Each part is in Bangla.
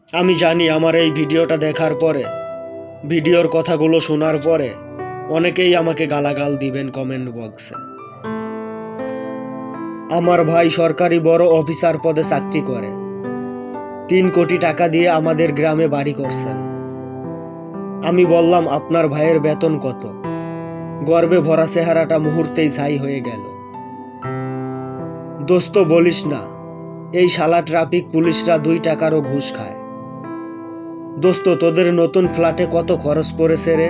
আমি জানি আমার এই ভিডিওটা দেখার পরে, ভিডিওর কথাগুলো শোনার পরে অনেকেই আমাকে গালাগাল দিবেন কমেন্ট বক্সে। আমার ভাই সরকারি বড় অফিসার পদে চাকরি করে, 3 কোটি টাকা দিয়ে আমাদের গ্রামে বাড়ি করছেন। আমি বললাম, আপনার ভাইয়ের বেতন কত? গর্বে ভরা চেহারাটা মুহূর্তেই ছাই হয়ে গেল। দোস্ত বলিস না, এই শালা ট্রাফিক পুলিশরা 2 টাকারও ঘুষ খায়। দোস্ত, তোদের নতুন ফ্ল্যাটে কত খরচ পড়েছে রে?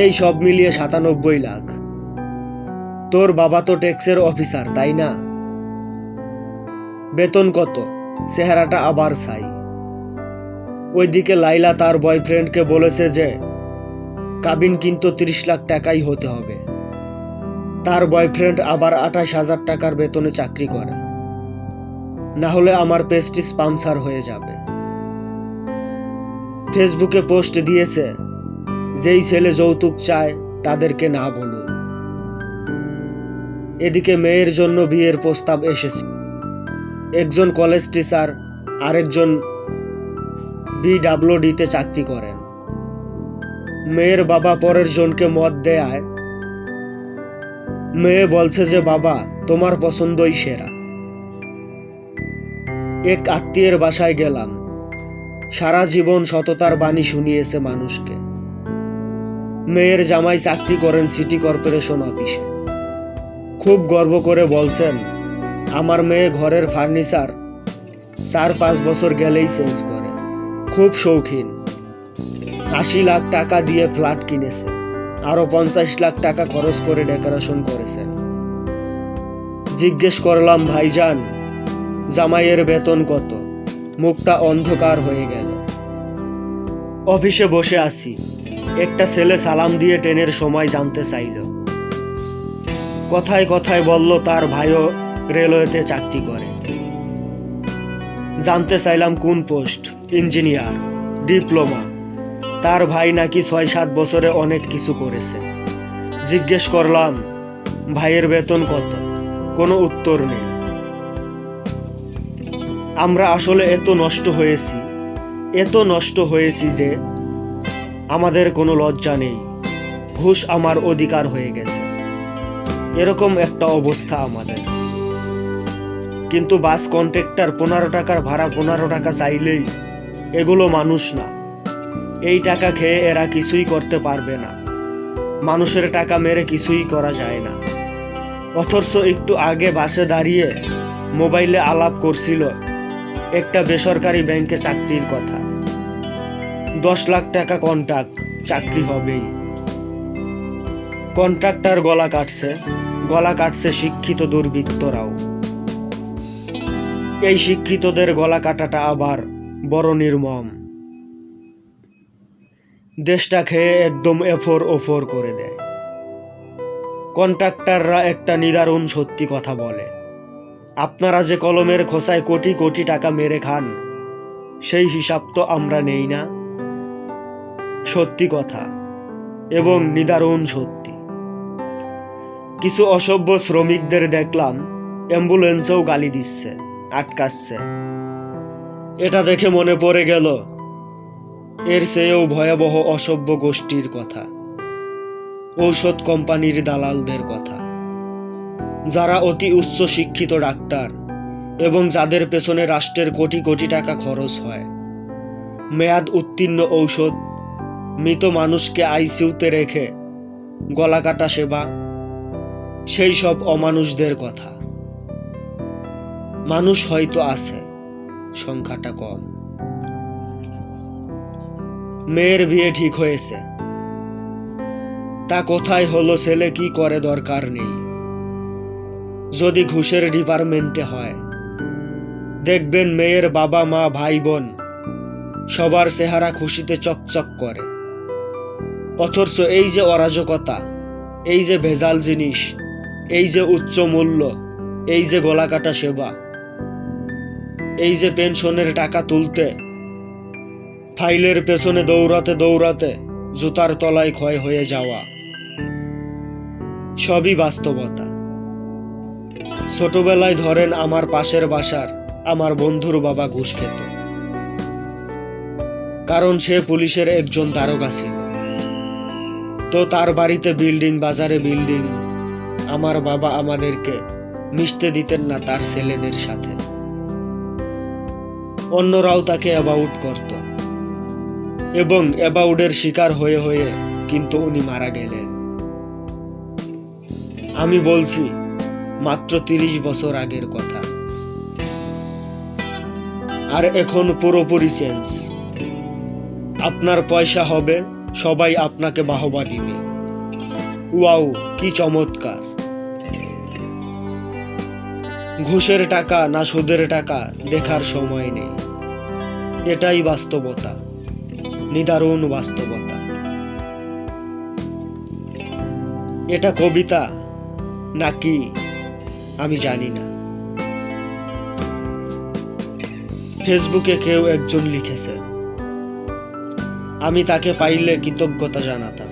এই সব মিলিয়ে 97 লাখ। তোর বাবা তো ট্যাক্সের অফিসার, তাই না? বেতন কত? চেহারাটা আবার ছাই। ওইদিকে লাইলা তার বয়ফ্রেন্ডকে বলেছে যে কাবিন কিন্তু 30 লাখ টাকাই হতে হবে। তার বয়ফ্রেন্ড আবার 28,000 টাকার বেতনে চাকরি করে, না হলে আমার প্রেস্টিজ স্পন্সর হয়ে যাবে। ফেসবুকে পোস্ট দিয়েছে, যেই ছেলে যৌতুক চায় তাদেরকে না বলুন। এদিকে মেয়ের জন্য বিয়ের প্রস্তাব এসেছে। একজন কলেজ টিচার, আরেকজন বিডব্লিউডিতে চাকরি করেন। মেয়ের বাবা পরের জনকে মত দেয়। মেয়ে বলছে যে বাবা, তোমার পছন্দই সেরা। এক আত্মীয়ের বাসায় গেলাম, সারা জীবন সততার বাণী শুনিয়েছে মানুষকে। মেয়ের জামাই চাকরি করেন সিটি কর্পোরেশন অফিসে। খুব গর্ব করে বলছেন, আমার মেয়ে ঘরের ফার্নিচার 4-5 বছর গেলেই চেঞ্জ করে। খুব শৌখিন। 80 লাখ টাকা দিয়ে ফ্ল্যাট কিনেছে, আরো 50 লাখ টাকা খরচ করে ডেকোরেশন করেছেন। জিজ্ঞেস করলাম, ভাইজান, জামাইয়ের বেতন কত? মুখটা অন্ধকার হয়ে গেল। অফিসে বসে আছি, একটা ছেলে সালাম দিয়ে ট্রেনের সময় জানতে চাইল। কথায় কথায় বলল তার ভাইও রেলওয়েতে চাকরি করে। জানতে চাইলাম কোন পোস্ট। Engineer, diploma. তার ভাই নাকি 6-7 বছরে অনেক কিছু করেছে। জিজ্ঞেস করলাম, ভাইয়ের বেতন কত? কোনো উত্তর নেই। আমরা আসলে এত নষ্ট হয়েছি যে আমাদের কোনো লজ্জা নেই। ঘুষ আমার অধিকার হয়ে গেছে, এরকম একটা অবস্থা আমাদের। কিন্তু বাস কন্ট্রাক্টর 15 টাকার ভাড়া 15 টাকা চাইলেই এগুলো মানুষ না। এই টাকা খেয়ে এরা কিছুই করতে পারবে না। মানুষের টাকা মেরে কিছুই করা যায় না। অথচ একটু আগে বাসে দাঁড়িয়ে মোবাইলে আলাপ করছিল একটা বেসরকারি ব্যাংকে চাকরির কথা। 10 লাখ টাকা কন্ট্রাক্ট, চাকরি হবেই। কন্ট্রাক্টর গলা কাটছে শিক্ষিত দুর্বৃত্তরাও। এই শিক্ষিতদের গলা কাটাটা আবার বড় নির্মম। দেশটা খেয়ে একদম এফোর করে দেয়। কন্ট্রাক্টররা একটা নিদারুণ সত্যি কথা বলে, আপনারা যে কলমের খোসায় কোটি কোটি টাকা মেরে খান, সেই হিসাব তো আমরা নেই না। সত্যি কথা এবং নিদারুণ সত্যি। কিছু অসভ্য শ্রমিকদের দেখলাম অ্যাম্বুলেন্সেও গালি দিচ্ছে, আটকাচ্ছে। এটা দেখে মনে পড়ে গেল এর চেয়েও ভয়াবহ অসভ্য গোষ্ঠীর কথা, ঔষধ কোম্পানির দালালদের কথা, যারা অতি উচ্চ শিক্ষিত ডাক্তার এবং যাদের পেছনে রাষ্ট্রের কোটি কোটি টাকা খরচ হয়। মেয়াদ উত্তীর্ণ ঔষধ, মৃত মানুষকে আইসিইউতে রেখে গলাকাটা সেবা, সেই সব অমানুষদের কথা। মানুষ হয়তো আছে, সংখ্যাটা কম। মেয়ের বিয়ে ঠিক হয়েছে, তা কোথায় হলো, ছেলে কি করে দরকার নেই। যদি ঘুষের ডিপার্টমেন্টে হয়, দেখবেন মেয়ের বাবা মা ভাই বোন সবার চেহারা খুশিতে চকচক করে। অথচ এই যে অরাজকতা, এই যে ভেজাল জিনিস, এই যে উচ্চ মূল্য, এই যে গলাকাটা সেবা, এই যে পেনশনের টাকা তুলতে ফাইলের পেছনে দৌড়াতে দৌড়াতে জুতার তলায় ক্ষয় হয়ে যাওয়া, সবই বাস্তবতা। ছোটবেলায় ধরেন আমার পাশের বাসার আমার বন্ধুর বাবা ঘুষ খেত। কারণ সে পুলিশের একজন দারোগা ছিল। তো তার বাড়িতে বিল্ডিং, বাজারে বিল্ডিং। আমার বাবা আমাদেরকে মিশতে দিতেন না তার ছেলেদের সাথে। অন্যরাও তাকে অ্যাবাউট করত এবং অ্যাবাউটের শিকার হয়ে হয়ে কিন্তু উনি মারা গেলেন। আমি বলছি মাত্র 30 বছর আগের কথা। আর এখন পুরোপুরি চেঞ্জ। আপনার পয়সা হবে, সবাই আপনাকে বাহবা দিবে। ওয়াও, কি চমৎকার! ঘুষের টাকা না সুদের টাকা দেখার সময় নেই। এটাই বাস্তবতা, নিদারুণ বাস্তবতা। এটা কবিতা নাকি আমি জানি না। ফেসবুকে কেউ একজন লিখেছে, আমি তাকে পাইলে কৃতজ্ঞতা জানাতাম।